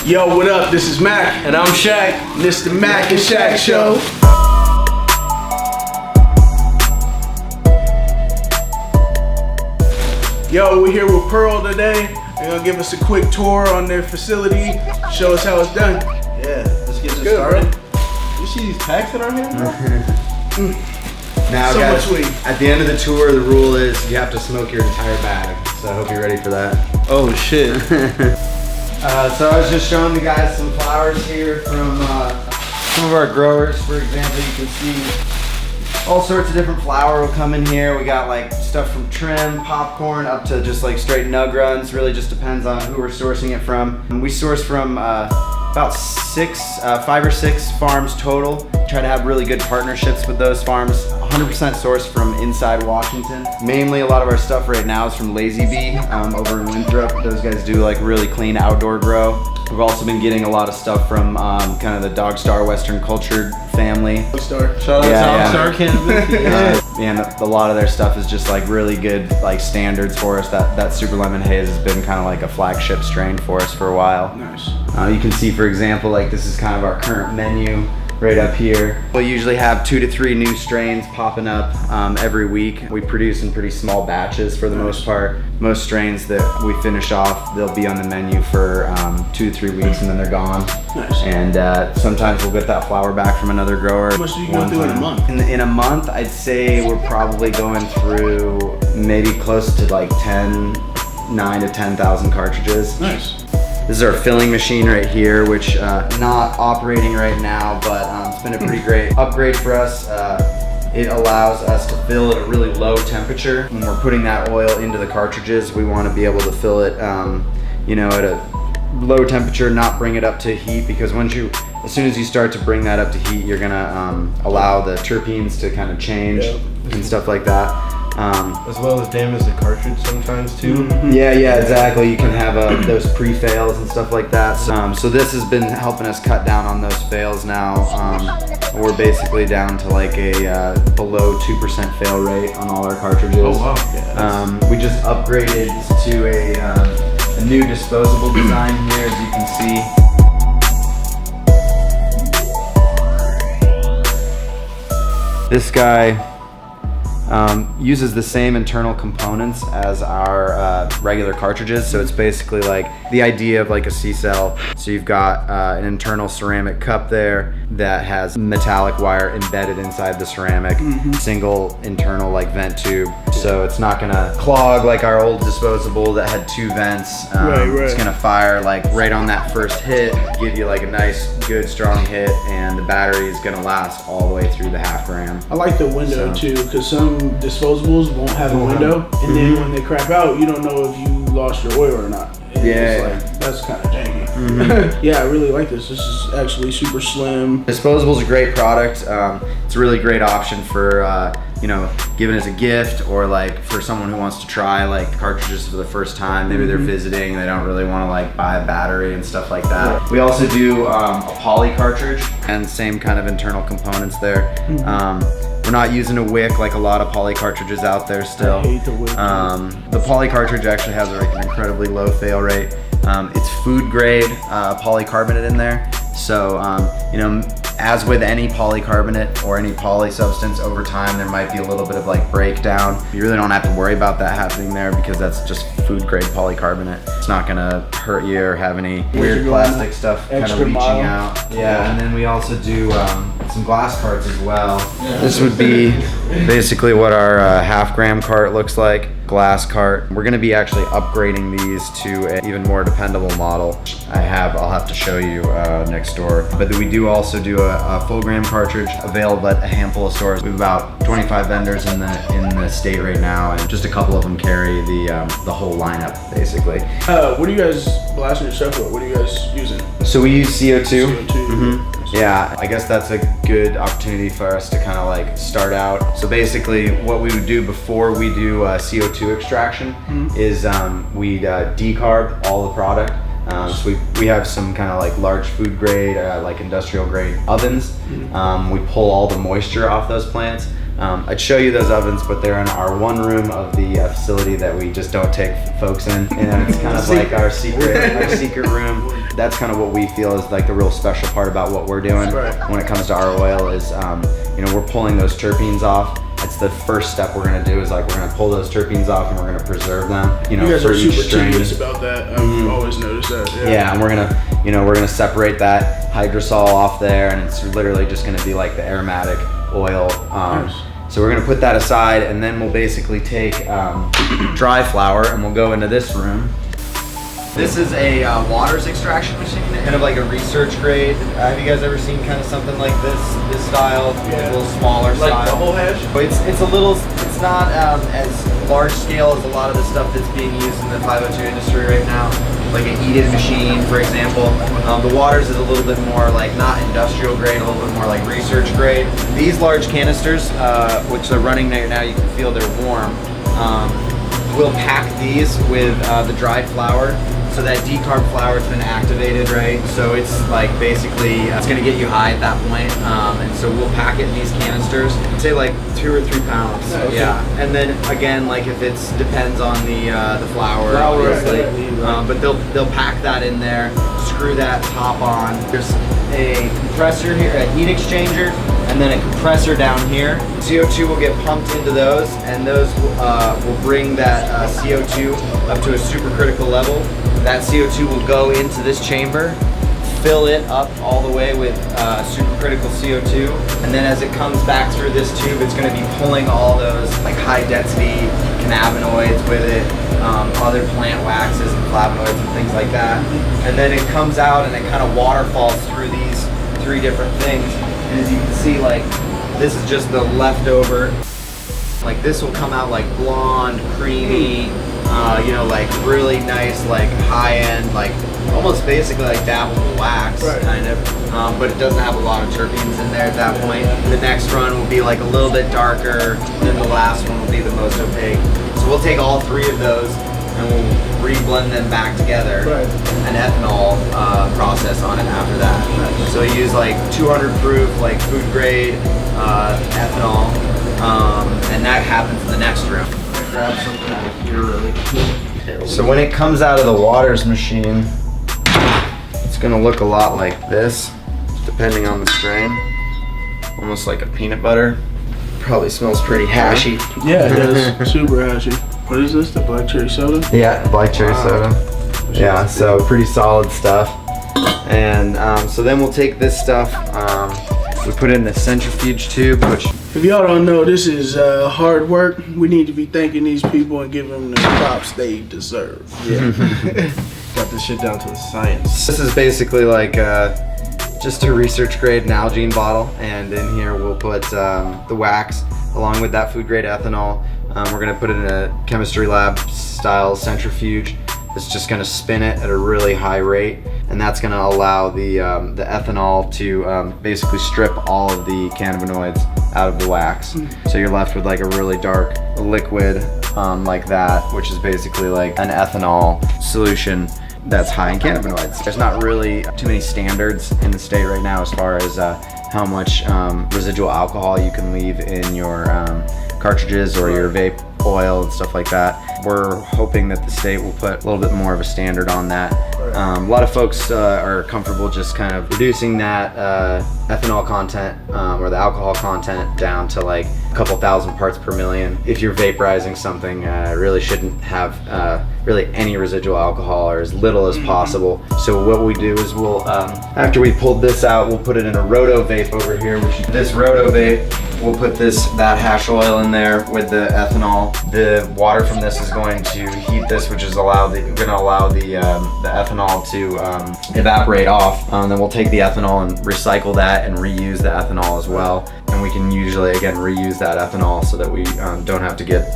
Yo, what up? This is Mac. And I'm Shak. And this is the Mac and Shak Show. Yo, we're here with Pearl today. They're gonna give us a quick tour on their facility, show us how it's done. Yeah, let's get this started. You see these packs that are here, bro? Now, So guys, much weed. at the end of the tour, the rule is you have to smoke your entire bag. So I hope you're ready for that. Oh shit. So I was just showing the guys some flowers here from some of our growers. For example, you can see all sorts of different flour will come in here. We got like stuff from trim, popcorn, up to just like straight nug runs. Really just depends on who we're sourcing it from. We source from about 5 or 6 farms total. Try to have really good partnerships with those farms. 100% sourced from inside Washington. Mainly a lot of our stuff right now is from Lazy Bee over in Winthrop. Those guys do like really clean outdoor grow. We've also been getting a lot of stuff from kind of the Dog Star Western Cultured family. Shout out Shout out to Dog Star Cannabis. And a lot of their stuff is just like really good like standards for us. That Super Lemon Haze has been kind of like a flagship strain for us for a while. Nice. You can see, for example, like this is kind of our current menu right up here. We usually have 2 to 3 new strains popping up every week. We produce in pretty small batches for the most part. Most strains that we finish off, they'll be on the menu for 2 to 3 weeks and then they're gone. Nice. And sometimes we'll get that flower back from another grower. How much do you go through in a month? In a month, I'd say we're probably going through maybe close to like 9 to 10,000 cartridges. Nice. This is our filling machine right here, which not operating right now, but it's been a pretty great upgrade for us. It allows us to fill at a really low temperature. When we're putting that oil into the cartridges, we want to be able to fill it, you know, at a low temperature, not bring it up to heat, because as soon as you start to bring that up to heat, you're gonna allow the terpenes to kind of change and stuff like that. As well as damage the cartridge sometimes too. Yeah, exactly. You can have those pre-fails and stuff like that. So this has been helping us cut down on those fails now. We're basically down to like a below 2% fail rate on all our cartridges. Oh wow. Yeah, we just upgraded to a new disposable design here, as you can see. This guy uses the same internal components as our regular cartridges, so it's basically like the idea of like a C-cell. So you've got an internal ceramic cup there that has metallic wire embedded inside the ceramic, single internal like vent tube, so it's not gonna clog like our old disposable that had 2 vents. Right. It's gonna fire like right on that first hit, give you like a nice good strong hit, and the battery is gonna last all the way through the half gram. I like the window too, because some disposables won't have a window, and then when they crap out, you don't know if you lost your oil or not. And it's like, that's kind of janky. Yeah, I really like this. This is actually super slim. Disposable's a great product. It's a really great option for you know, giving as a gift, or like for someone who wants to try like cartridges for the first time. Maybe they're visiting, they don't really want to like buy a battery and stuff like that. We also do a poly cartridge, and same kind of internal components there. We're not using a wick like a lot of poly cartridges out there still. I hate the wick. The poly cartridge actually has like an incredibly low fail rate. It's food grade polycarbonate in there. So, you know, as with any polycarbonate or any poly substance, over time there might be a little bit of like breakdown. You really don't have to worry about that happening there, because that's just food grade polycarbonate. It's not gonna hurt you or have any weird plastic stuff kind of leaching out. Yeah, and then we also do some glass carts as well. This would be basically what our half gram cart looks like. Glass cart. We're going to be actually upgrading these to an even more dependable model. I'll have to show you next door. But we do also do a full gram cartridge available at a handful of stores. We have about 25 vendors in the state right now, and just a couple of them carry the whole lineup basically. What are you guys blasting your stuff with? What are you guys using? So we use CO2. CO2. Yeah, I guess that's a good opportunity for us to kind of like start out. So basically what we would do before we do CO2 extraction is we'd decarb all the product. So we have some kind of like large food grade, like industrial grade ovens. We pull all the moisture off those plants. I'd show you those ovens, but they're in our one room of the facility that we just don't take folks in. And it's kind of like our secret room. that's kind of what we feel is like the real special part about what we're doing when it comes to our oil is, you know, we're pulling those terpenes off. That's the first step we're gonna do is like we're gonna pull those terpenes off and we're gonna preserve them. You know, you guys for are each super strain. tedious about that. I've always noticed that. Yeah, and we're gonna separate that hydrosol off there, and it's literally just gonna be like the aromatic oil. Nice. So we're gonna put that aside, and then we'll basically take dry flower, and we'll go into this room. This is a waters extraction machine, kind of like a research grade. Have you guys ever seen kind of something like this style? Yeah. A little smaller Like style. bubble hash? But it's not as large scale as a lot of the stuff that's being used in the 502 industry right now. Like a heated machine, for example. The waters is a little bit more like not industrial grade, a little bit more like research grade. These large canisters, which are running right now, you can feel they're warm. We'll pack these with the dried flour. So that decarb flour has been activated, right? So it's like basically, it's gonna get you high at that point. And so we'll pack it in these canisters, say like 2 or 3 pounds. Okay. Yeah, and then again, like if it's depends on the flour, obviously. But they'll pack that in there, screw that top on. There's a compressor here, a heat exchanger, and then a compressor down here. CO2 will get pumped into those, and those will bring that CO2 up to a supercritical level. That CO2 will go into this chamber, fill it up all the way with supercritical CO2, and then as it comes back through this tube, it's going to be pulling all those like high density cannabinoids with it, other plant waxes and flavonoids and things like that. And then it comes out and it kind of waterfalls through these 3 different things. And as you can see, like this is just the leftover. Like this will come out like blonde, creamy, you know, like really nice, like high-end, like almost basically like dabbable wax, kind of. But it doesn't have a lot of terpenes in there at that point. The next run will be like a little bit darker, then the last one will be the most opaque. So we'll take all 3 of those and we'll re-blend them back together. An ethanol process on it after that. So we use like 200 proof, like food grade ethanol, and that happens in the next room. Grab something out of here really quick. So when it comes out of the waters machine, it's gonna look a lot like this, depending on the strain. Almost like a peanut butter. Probably smells pretty hashy. Yeah, it does. Super hashy. What is this? The black cherry soda? Yeah, black cherry soda. Yeah, so pretty solid stuff. And so then we'll take this stuff, we put it in the centrifuge tube, which... If y'all don't know, this is hard work. We need to be thanking these people and giving them the props they deserve. Yeah. Got this shit down to the science. This is basically like just a research grade Nalgene bottle, and in here we'll put the wax along with that food grade ethanol. We're gonna put it in a chemistry lab style centrifuge. It's just gonna spin it at a really high rate, and that's gonna allow the ethanol to basically strip all of the cannabinoids out of the wax. So you're left with like a really dark liquid like that, which is basically like an ethanol solution that's high in cannabinoids. There's not really too many standards in the state right now as far as how much residual alcohol you can leave in your cartridges or your vape oil and stuff like that. We're hoping that the state will put a little bit more of a standard on that. A lot of folks are comfortable just kind of reducing that ethanol content or the alcohol content down to like a couple thousand parts per million. If you're vaporizing something, really shouldn't have really any residual alcohol or as little as possible. So what we do is we'll, after we pulled this out, we'll put it in a roto vape over here, which this roto vape, we'll put that hash oil in there with the ethanol. The water from this is going to heat this, which is going to allow the ethanol to evaporate off. Then we'll take the ethanol and recycle that and reuse the ethanol as well. And we can usually, again, reuse that ethanol so that we don't have to get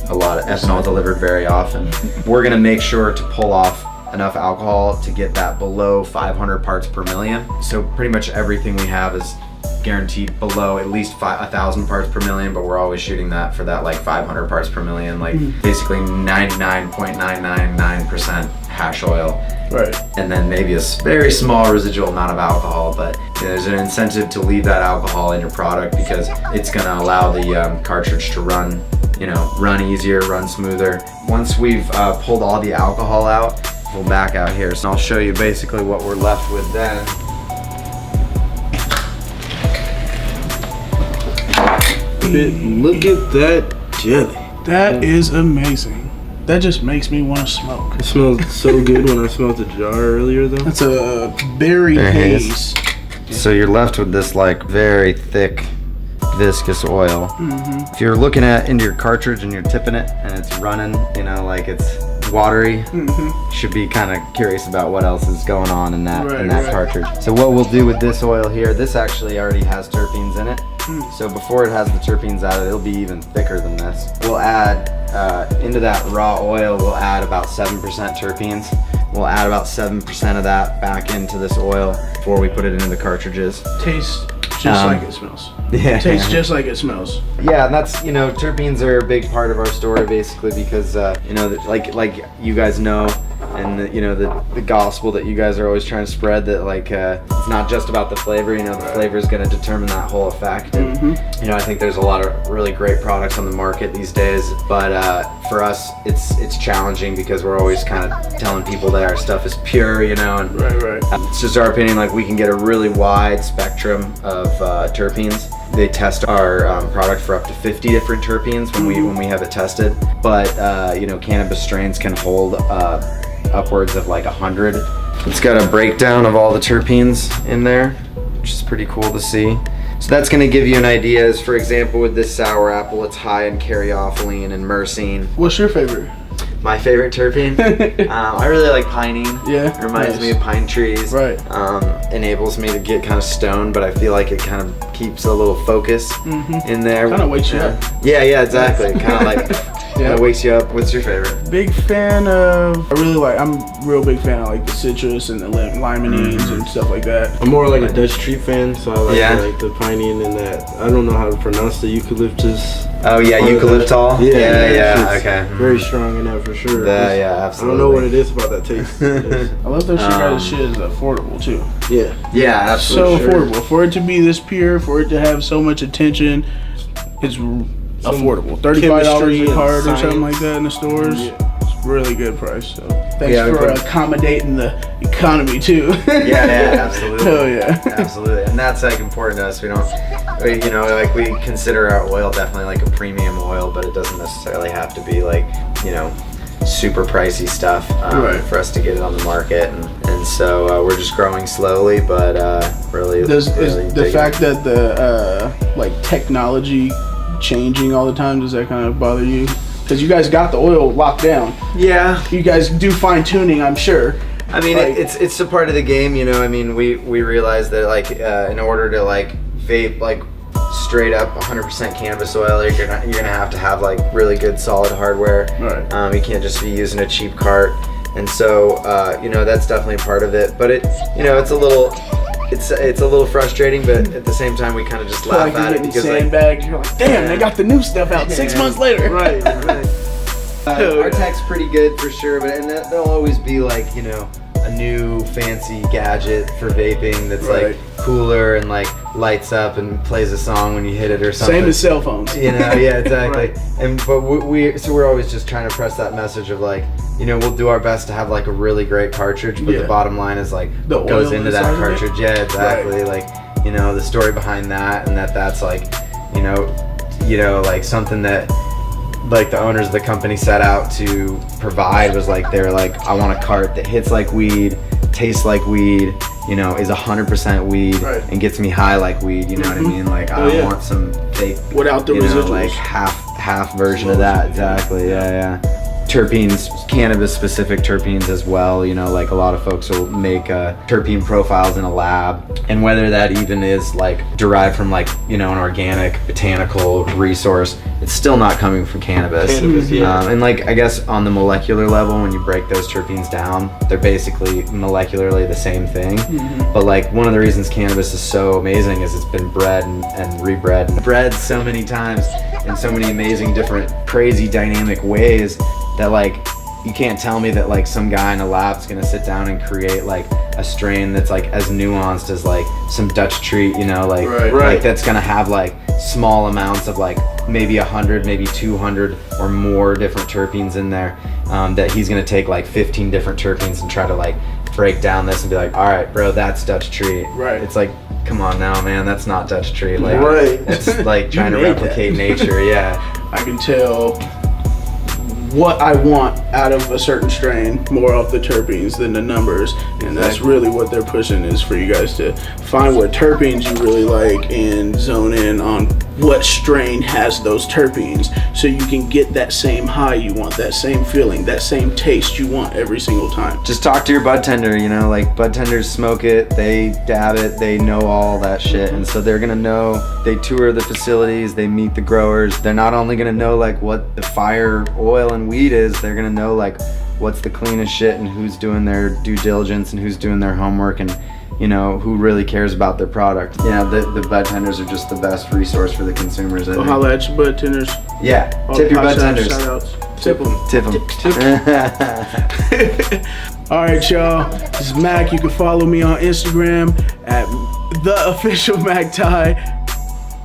a lot of ethanol delivered very often. We're gonna make sure to pull off enough alcohol to get that below 500 parts per million. So pretty much everything we have is guaranteed below at least 1,000 parts per million, but we're always shooting that for that like 500 parts per million, like basically 99.999% hash oil. Right. And then maybe a very small residual amount of alcohol, but there's an incentive to leave that alcohol in your product because it's gonna allow the cartridge to run easier, run smoother. Once we've pulled all the alcohol out, we'll back out here. So I'll show you basically what we're left with then. Look at that jelly. That is amazing. That just makes me want to smoke. It smells so good when I smelled the jar earlier, though. That's a berry haze. So you're left with this like very thick, viscous oil. Mm-hmm. If you're looking into your cartridge and you're tipping it and it's running, you know, like it's watery, you should be kind of curious about what else is going on in that cartridge. So what we'll do with this oil here, this actually already has terpenes in it. So before it has the terpenes out of it, it'll be even thicker than this. We'll add, into that raw oil, we'll add about 7% terpenes. We'll add about 7% of that back into this oil before we put it into the cartridges. Tastes just like it smells. Yeah. Tastes just like it smells. Yeah, and that's, you know, terpenes are a big part of our story basically because, you know, like you guys know, and you know the gospel that you guys are always trying to spread, that like it's not just about the flavor, you know, the flavor is going to determine that whole effect. And you know, I think there's a lot of really great products on the market these days, but for us it's challenging because we're always kind of telling people that our stuff is pure, you know, and it's just our opinion, like we can get a really wide spectrum of terpenes. They test our product for up to 50 different terpenes when we have it tested, but you know, cannabis strains can hold upwards of like 100. It's got a breakdown of all the terpenes in there, which is pretty cool to see. So that's going to give you an idea. As for example, with this sour apple, it's high in caryophyllene and myrcene. What's your favorite? My favorite terpene? I really like pinene. Yeah. It reminds me of pine trees. Right. Enables me to get kind of stoned, but I feel like it kind of keeps a little focus in there. Kind of wakes you up. Yeah, exactly. Kind of like wakes you up. What's your favorite? Big fan of, I'm a real big fan of like the citrus and the limonene and stuff like that. I'm more like a Dutch tree fan, so I like the pinene and that. I don't know how to pronounce the eucalyptus. Oh yeah, eucalyptol. Yeah. Okay. Very strong in that for sure. Yeah, absolutely. I don't know what it is about that taste. I love that guys' shit is affordable too. Yeah, absolutely. So affordable. For it to be this pure, for it to have so much attention, it's affordable. $35 a card or something like that in the stores. It's really good price. So thanks for accommodating the economy too. Yeah, absolutely. Hell yeah. Absolutely. And that's like important to us. We don't, you know, like we consider our oil definitely like a premium oil, but it doesn't necessarily have to be like, you know, super pricey stuff for us to get it on the market. And so we're just growing slowly, but really. Is the fact that the like technology changing all the time, does that kind of bother you? Because you guys got the oil locked down. Yeah. You guys do fine tuning, I'm sure. I mean, like, it's a part of the game, you know. I mean, we realize that like in order to like vape like straight up 100% cannabis oil, you're gonna have to have like really good solid hardware. Right. You can't just be using a cheap cart, and so you know, that's definitely part of it. But it's a little frustrating, but at the same time we kind of just laugh at it because sandbagged. You're like, damn, they got the new stuff out 6 months later. Right. Our tech's pretty good for sure, but there'll always be like, you know, a new fancy gadget for vaping that's like cooler and like lights up and plays a song when you hit it or something. Same as cell phones. You know, yeah, exactly. But we're always just trying to press that message of like, you know, we'll do our best to have like a really great cartridge, but the bottom line is like what goes into that cartridge. Yeah, exactly. Like, you know, the story behind that, and that's like, you know, like something that like the owners of the company set out to provide was like, they're like, I want a cart that hits like weed, tastes like weed, you know, is 100% weed, and gets me high like weed. You know what I mean? Like, I don't want some fake, without the residuals, like half version of that. Exactly. Yeah. Terpenes, cannabis specific terpenes as well, you know, like a lot of folks will make terpene profiles in a lab, and whether that even is like derived from like, you know, an organic botanical resource, it's still not coming from cannabis. And like, I guess on the molecular level, when you break those terpenes down, they're basically molecularly the same thing. But like, one of the reasons cannabis is so amazing is it's been bred and rebred and bred so many times in so many amazing different crazy dynamic ways that like, you can't tell me that like some guy in a lab's gonna sit down and create like a strain that's like as nuanced as like some Dutch treat, you know, like like that's gonna have like small amounts of like maybe 100, maybe 200 or more different terpenes in there, that he's gonna take like 15 different terpenes and try to like break down this and be like, all right, bro, that's Dutch tree. Right. It's like, come on now, man, that's not Dutch tree. Like, right. It's like trying to replicate nature. Yeah. I can tell what I want out of a certain strain more off the terpenes than the numbers, and that's really what they're pushing, is for you guys to find what terpenes you really like and zone in on what strain has those terpenes, so you can get that same high you want, that same feeling, that same taste you want every single time. Just talk to your bud tender, you know, like bud tenders smoke it, they dab it, they know all that shit, and so they're gonna know. They tour the facilities, they meet the growers. They're not only gonna know like what the fire, oil, and weed is, they're gonna know like what's the cleanest shit and who's doing their due diligence and who's doing their homework, and you know, who really cares about their product. Yeah, the bud tenders are just the best resource for the consumers. Well, holla at your bud tenders. Yeah, tip your bud tenders. Shoutouts. Tip them. Tip them. All right, y'all. This is Mac. You can follow me on Instagram at the official Mac Ty.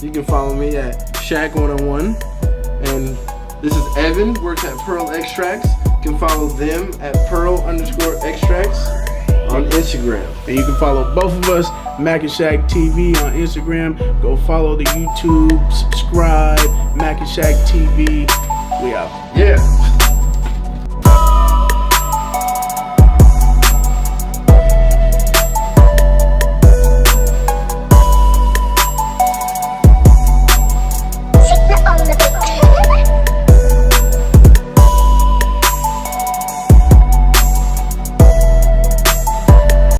You can follow me at Shak101. And this is Evan, works at Pearl Extracts. You can follow them at Pearl_Extracts on Instagram. And you can follow both of us, Mac and Shak TV, on Instagram. Go follow the YouTube, subscribe, Mac and Shak TV. We out. Yeah.